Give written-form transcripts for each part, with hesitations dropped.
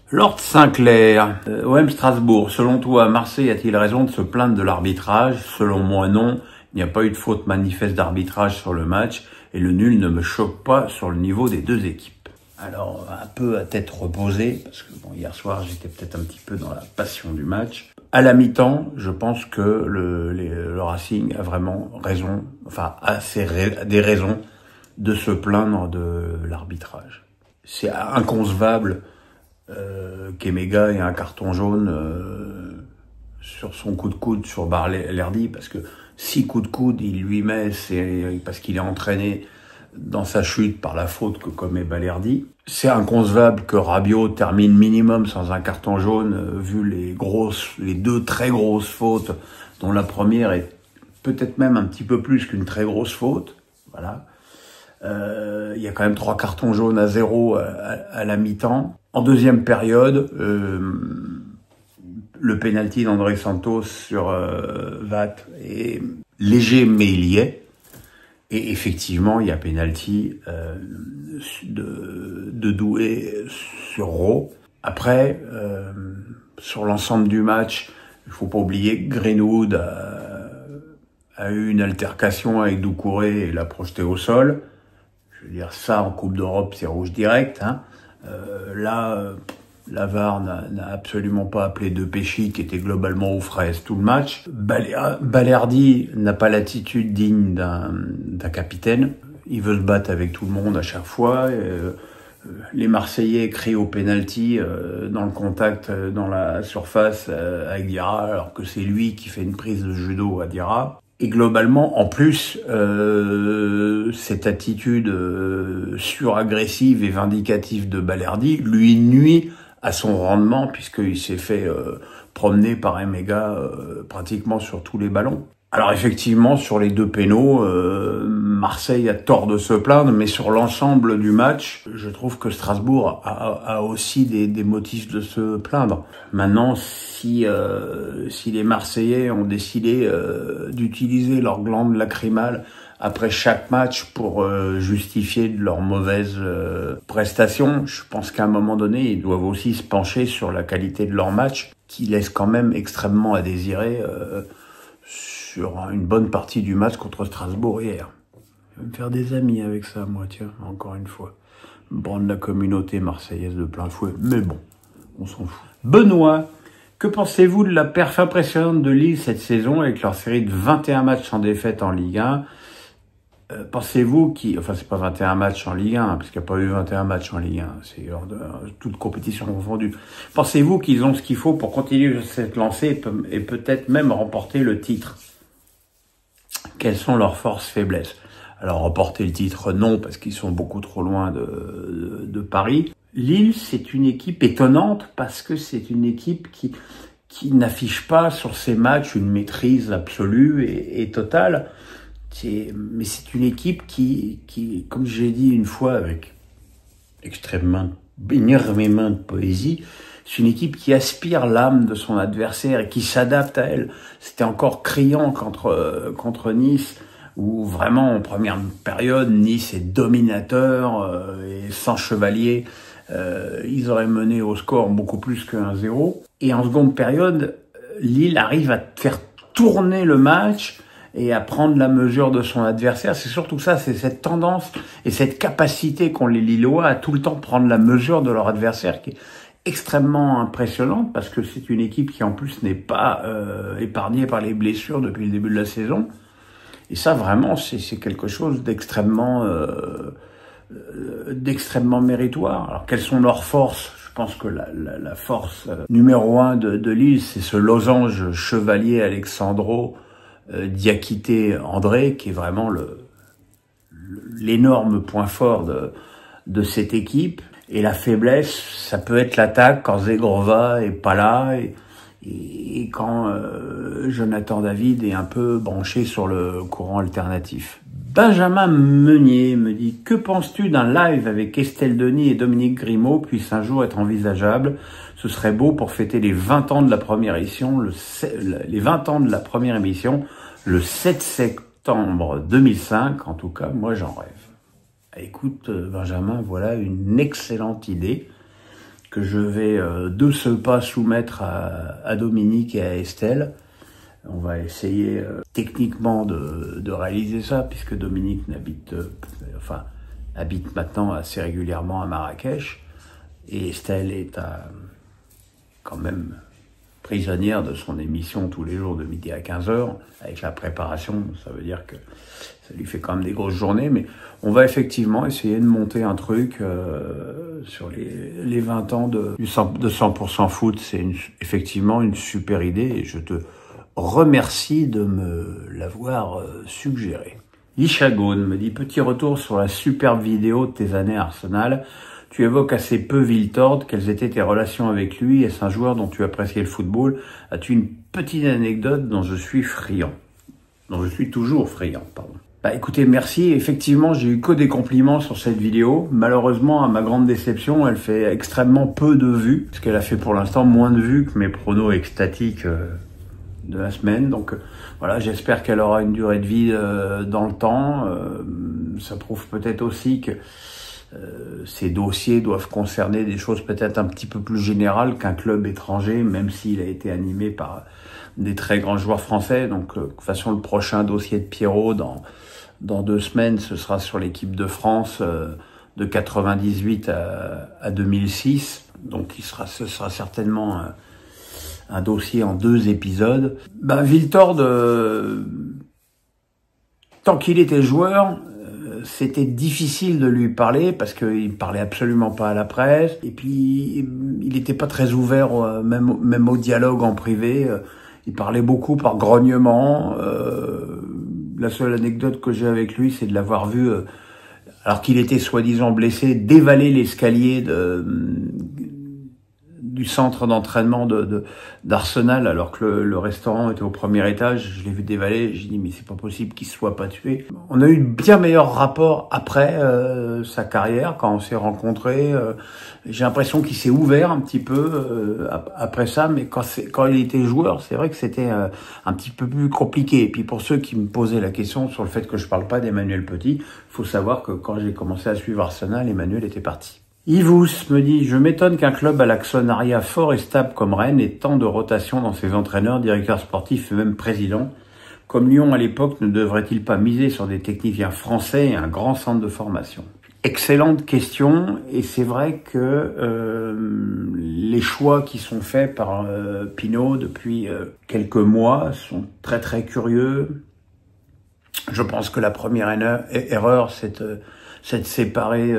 Lord Sinclair, OM Strasbourg, selon toi, Marseille a-t-il raison de se plaindre de l'arbitrage? Selon moi, non. Il n'y a pas eu de faute manifeste d'arbitrage sur le match et le nul ne me choque pas sur le niveau des deux équipes. Alors, un peu à tête reposée, parce que bon, hier soir, j'étais peut-être un petit peu dans la passion du match. À la mi-temps, je pense que le Racing a vraiment raison, enfin, des raisons de se plaindre de l'arbitrage. C'est inconcevable qu'Emega ait un carton jaune sur son coup de coude sur Balerdi, parce que si coup de coude il lui met, c'est parce qu'il est entraîné dans sa chute par la faute que commet Balerdi. C'est inconcevable que Rabiot termine minimum sans un carton jaune, vu les deux très grosses fautes, dont la première est peut-être même un petit peu plus qu'une très grosse faute. Voilà. Il y a quand même 3 cartons jaunes à 0 à la mi-temps. En deuxième période, le penalty d'André Santos sur Vat est léger, mais il y est. Et effectivement, il y a penalty de Doué sur Rowe. Après, sur l'ensemble du match, il faut pas oublier que Greenwood a eu une altercation avec Doucouré et l'a projeté au sol. Je veux dire, ça, en Coupe d'Europe, c'est rouge direct. Hein. La VAR n'a absolument pas appelé De Pesci, qui était globalement aux fraises tout le match. Balerdi n'a pas l'attitude digne d'un capitaine. Il veut se battre avec tout le monde à chaque fois. Les Marseillais crient au penalty dans le contact dans la surface avec Diarra, alors que c'est lui qui fait une prise de judo à Diarra. Et globalement, en plus, cette attitude suragressive et vindicative de Balerdi lui nuit à son rendement, puisqu'il s'est fait promener par Emega pratiquement sur tous les ballons. Alors effectivement, sur les deux pénaux, Marseille a tort de se plaindre, mais sur l'ensemble du match, je trouve que Strasbourg a aussi des motifs de se plaindre. Maintenant, si les Marseillais ont décidé d'utiliser leur glande lacrymale après chaque match pour justifier de leurs mauvaises prestations, je pense qu'à un moment donné, ils doivent aussi se pencher sur la qualité de leur match, qui laisse quand même extrêmement à désirer sur une bonne partie du match contre Strasbourg hier. Je vais me faire des amis avec ça, moi, tiens, encore une fois. Me prendre la communauté marseillaise de plein fouet, mais bon, on s'en fout. Benoît, que pensez-vous de la perf impressionnante de Lille cette saison avec leur série de 21 matchs sans défaite en Ligue 1? Pensez-vous enfin c'est pas 21 matchs en Ligue 1, parce qu'il n'y a pas eu 21 matchs en Ligue 1, c'est hors de toute compétition confondue. Pensez-vous qu'ils ont ce qu'il faut pour continuer cette lancée et peut-être même remporter le titre? Quelles sont leurs forces, faiblesses? Alors remporter le titre, non, parce qu'ils sont beaucoup trop loin de Paris. Lille, c'est une équipe étonnante, parce que c'est une équipe qui n'affiche pas sur ses matchs une maîtrise absolue et totale. Mais c'est une équipe qui, comme j'ai dit une fois avec énormément de poésie, c'est une équipe qui aspire l'âme de son adversaire et qui s'adapte à elle. C'était encore criant contre Nice, où vraiment en première période, Nice est dominateur et sans chevalier. Ils auraient mené au score beaucoup plus que 1-0. Et en seconde période, Lille arrive à faire tourner le match et à prendre la mesure de son adversaire. C'est surtout ça, c'est cette tendance et cette capacité qu'ont les Lillois à tout le temps prendre la mesure de leur adversaire, qui est extrêmement impressionnante, parce que c'est une équipe qui en plus n'est pas épargnée par les blessures depuis le début de la saison. Et ça, vraiment, c'est quelque chose d'extrêmement méritoire. Alors, quelles sont leurs forces? Je pense que la force numéro 1 de Lille, c'est ce losange chevalier Alexandro Diakité André, qui est vraiment l'énorme point fort de cette équipe. Et la faiblesse, ça peut être l'attaque quand Zegrova est pas là et quand Jonathan David est un peu branché sur le courant alternatif. Benjamin Meunier me dit: que penses-tu d'un live avec Estelle Denis et Dominique Grimaud puisse un jour être envisageable? Ce serait beau pour fêter les 20 ans de la première émission, les 20 ans de la première émission, le 7 septembre 2005. En tout cas, moi j'en rêve. Écoute, Benjamin, voilà une excellente idée que je vais de ce pas soumettre à Dominique et à Estelle. On va essayer techniquement de réaliser ça, puisque Dominique habite maintenant assez régulièrement à Marrakech, et Estelle est quand même prisonnière de son émission tous les jours de midi à 15h, avec la préparation. Ça veut dire que ça lui fait quand même des grosses journées, mais on va effectivement essayer de monter un truc sur les 20 ans de 100% foot. C'est effectivement une super idée, et je te remercie de me l'avoir suggéré. Lichagone me dit, petit retour sur la superbe vidéo de tes années à Arsenal. Tu évoques assez peu Wiltord. Quelles étaient tes relations avec lui? Est-ce un joueur dont tu appréciais le football? As-tu une petite anecdote dont je suis friand? Dont je suis toujours friand, pardon. Bah écoutez, merci. Effectivement, j'ai eu que des compliments sur cette vidéo. Malheureusement, à ma grande déception, elle fait extrêmement peu de vues, parce qu'elle a fait pour l'instant moins de vues que mes pronos extatiques de la semaine. Donc voilà, j'espère qu'elle aura une durée de vie dans le temps. Ça prouve peut-être aussi que ces dossiers doivent concerner des choses peut-être un petit peu plus générales qu'un club étranger, même s'il a été animé par des très grands joueurs français. Donc de toute façon, le prochain dossier de Pierrot dans 2 semaines, ce sera sur l'équipe de France de 98 à 2006. Donc ce sera certainement un dossier en 2 épisodes. Wiltord, tant qu'il était joueur, c'était difficile de lui parler parce qu'il parlait absolument pas à la presse, et puis il n'était pas très ouvert même au dialogue en privé. Il parlait beaucoup par grognement. La seule anecdote que j'ai avec lui, c'est de l'avoir vu, alors qu'il était soi-disant blessé, dévaler l'escalier du centre d'entraînement d'Arsenal, alors que le restaurant était au premier étage. Je l'ai vu dévaler, j'ai dit mais c'est pas possible qu'il se soit pas tué. On a eu de bien meilleurs rapports après sa carrière, quand on s'est rencontrés. J'ai l'impression qu'il s'est ouvert un petit peu après ça, mais quand il était joueur, c'est vrai que c'était un petit peu plus compliqué. Et puis pour ceux qui me posaient la question sur le fait que je parle pas d'Emmanuel Petit, faut savoir que quand j'ai commencé à suivre Arsenal, Emmanuel était parti. Yvous me dit, je m'étonne qu'un club à l'actionnariat fort et stable comme Rennes ait tant de rotation dans ses entraîneurs, directeurs sportifs et même présidents. Comme Lyon à l'époque, ne devrait-il pas miser sur des techniciens français et un grand centre de formation? Excellente question, et c'est vrai que les choix qui sont faits par Pinault depuis quelques mois sont très très curieux. Je pense que la première erreur, c'est de séparer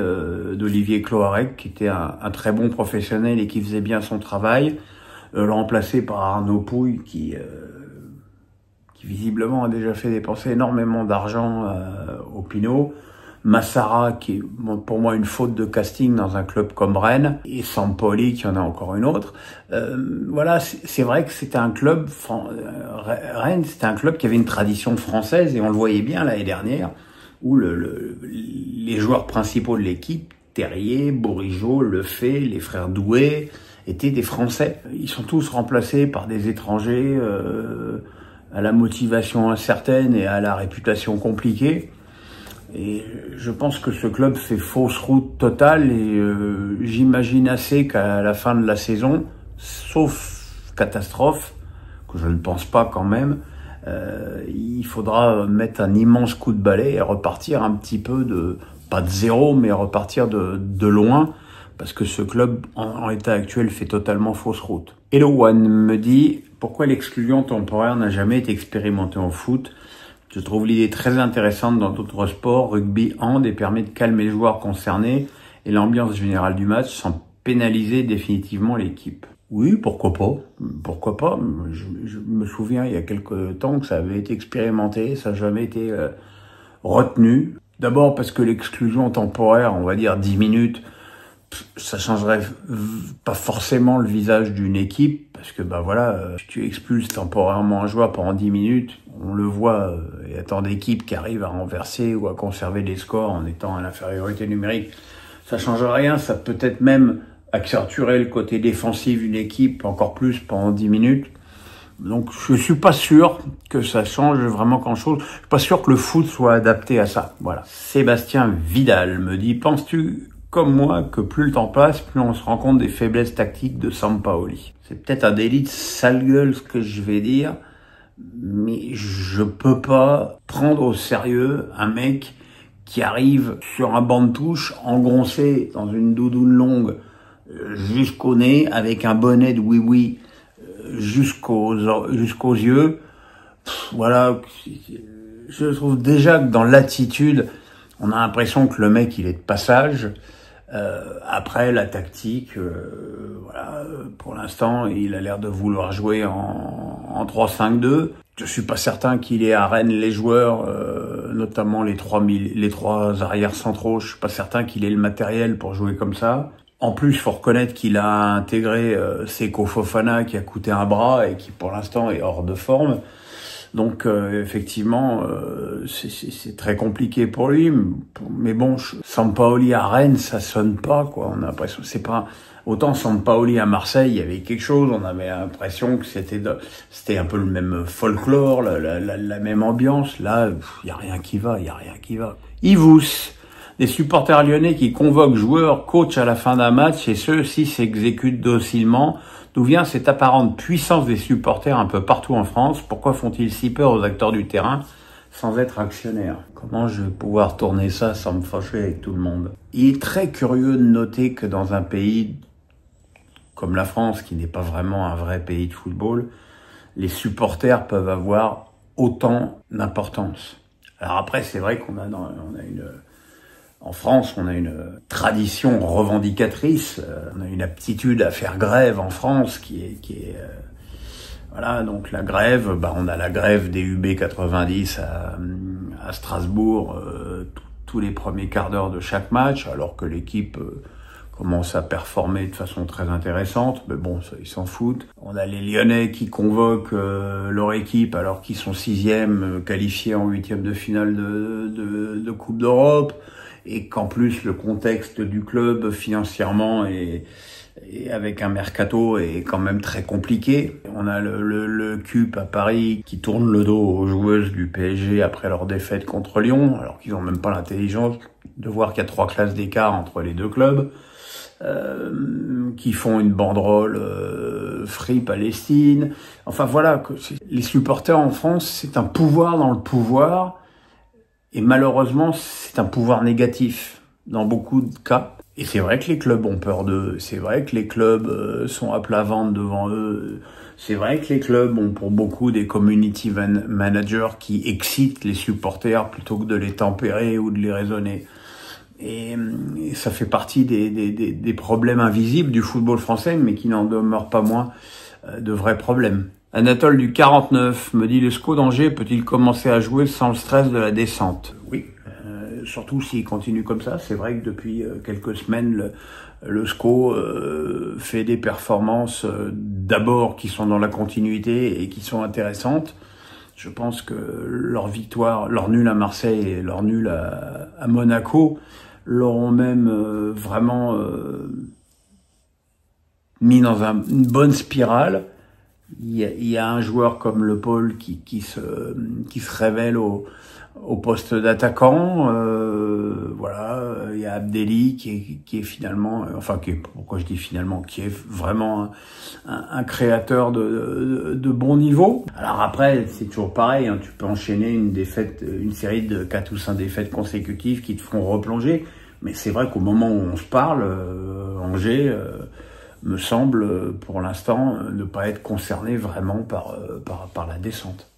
d'Olivier Cloarec, qui était un très bon professionnel et qui faisait bien son travail, le remplacer par Arnaud Pouille, qui visiblement a déjà fait dépenser énormément d'argent au Pinault. Massara, qui est pour moi une faute de casting dans un club comme Rennes, et Sampoli, qui en a encore une autre. Voilà, c'est vrai que c'était un club, Rennes, c'était un club qui avait une tradition française, et on le voyait bien l'année dernière, où les joueurs principaux de l'équipe, Terrier, Bourigeaud, Lefebvre, les frères Doué, étaient des Français. Ils sont tous remplacés par des étrangers à la motivation incertaine et à la réputation compliquée. Et je pense que ce club fait fausse route totale, et j'imagine assez qu'à la fin de la saison, sauf catastrophe, que je ne pense pas quand même, il faudra mettre un immense coup de balai et repartir un petit peu pas de zéro, mais repartir de loin, parce que ce club, en état actuel, fait totalement fausse route. Hello One me dit, pourquoi l'exclusion temporaire n'a jamais été expérimentée en foot? Je trouve l'idée très intéressante dans d'autres sports, rugby, hand, et permet de calmer les joueurs concernés et l'ambiance générale du match sans pénaliser définitivement l'équipe. Oui, pourquoi pas? Pourquoi pas? Je me souviens il y a quelques temps que ça avait été expérimenté, ça n'a jamais été retenu. D'abord parce que l'exclusion temporaire, on va dire 10 minutes, ça changerait pas forcément le visage d'une équipe, parce que si tu expulses temporairement un joueur pendant 10 minutes, on le voit, il y a tant d'équipes qui arrivent à renverser ou à conserver des scores en étant à l'infériorité numérique. Ça change rien, ça peut être même accentuer le côté défensif d'une équipe encore plus pendant 10 minutes. Donc je suis pas sûr que ça change vraiment grand-chose. Je suis pas sûr que le foot soit adapté à ça. Voilà. Sébastien Vidal me dit, penses-tu comme moi que plus le temps passe, plus on se rend compte des faiblesses tactiques de Sampaoli. C'est peut-être un délit de sale gueule ce que je vais dire, mais je peux pas prendre au sérieux un mec qui arrive sur un banc de touche, engoncé dans une doudoune longue jusqu'au nez, avec un bonnet de oui-oui jusqu'aux yeux. Voilà, je trouve déjà que dans l'attitude, on a l'impression que le mec il est de passage. Après la tactique, voilà, pour l'instant il a l'air de vouloir jouer en 3-5-2. Je suis pas certain qu'il ait à Rennes les joueurs, notamment les trois arrières centraux. Je suis pas certain qu'il ait le matériel pour jouer comme ça. En plus, faut reconnaître qu'il a intégré Seko Fofana qui a coûté un bras et qui pour l'instant est hors de forme. Donc effectivement, c'est très compliqué pour lui. Mais bon, Sampaoli à Rennes, ça sonne pas, quoi. On a l'impression, c'est pas autant Sampaoli à Marseille, il y avait quelque chose. On avait l'impression que c'était un peu le même folklore, la même ambiance. Là, il y a rien qui va, Yvous, des supporters lyonnais qui convoquent joueurs, coachs à la fin d'un match et ceux-ci s'exécutent docilement. D'où vient cette apparente puissance des supporters un peu partout en France? Pourquoi font-ils si peur aux acteurs du terrain sans être actionnaires? Comment je vais pouvoir tourner ça sans me fâcher avec tout le monde? Il est très curieux de noter que dans un pays comme la France, qui n'est pas vraiment un vrai pays de football, les supporters peuvent avoir autant d'importance. Alors après, c'est vrai en France, on a une tradition revendicatrice, on a une aptitude à faire grève en France qui est voilà, donc la grève, on a la grève des UB 90 à Strasbourg tous les premiers quarts d'heure de chaque match, alors que l'équipe commence à performer de façon très intéressante, mais bon, ça, ils s'en foutent. On a les Lyonnais qui convoquent leur équipe alors qu'ils sont 6e, qualifiés en 8e de finale de Coupe d'Europe, et qu'en plus le contexte du club financièrement et avec un mercato est quand même très compliqué. On a le CUP à Paris qui tourne le dos aux joueuses du PSG après leur défaite contre Lyon, alors qu'ils n'ont même pas l'intelligence de voir qu'il y a 3 classes d'écart entre les deux clubs, qui font une banderole Free Palestine. Enfin voilà, les supporters en France, c'est un pouvoir dans le pouvoir. Et malheureusement, c'est un pouvoir négatif dans beaucoup de cas. Et c'est vrai que les clubs ont peur d'eux. C'est vrai que les clubs sont à plat ventre devant eux. C'est vrai que les clubs ont pour beaucoup des community managers qui excitent les supporters plutôt que de les tempérer ou de les raisonner. Et ça fait partie des problèmes invisibles du football français, mais qui n'en demeurent pas moins de vrais problèmes. Anatole du 49 me dit: le SCO d'Angers peut-il commencer à jouer sans le stress de la descente? Oui, surtout s'il continue comme ça. C'est vrai que depuis quelques semaines, le SCO fait des performances d'abord qui sont dans la continuité et qui sont intéressantes. Je pense que leur nul à Marseille et leur nul à Monaco l'auront même vraiment mis dans une bonne spirale. Il y a un joueur comme Le Paul qui se révèle au poste d'attaquant. Voilà, il y a Abdelli qui est finalement, pourquoi je dis finalement, qui est vraiment un créateur de bon niveau. Alors après, c'est toujours pareil, hein, tu peux enchaîner une série de 4 ou 5 défaites consécutives qui te feront replonger. Mais c'est vrai qu'au moment où on se parle, Angers me semble, pour l'instant, ne pas être concerné vraiment par la descente.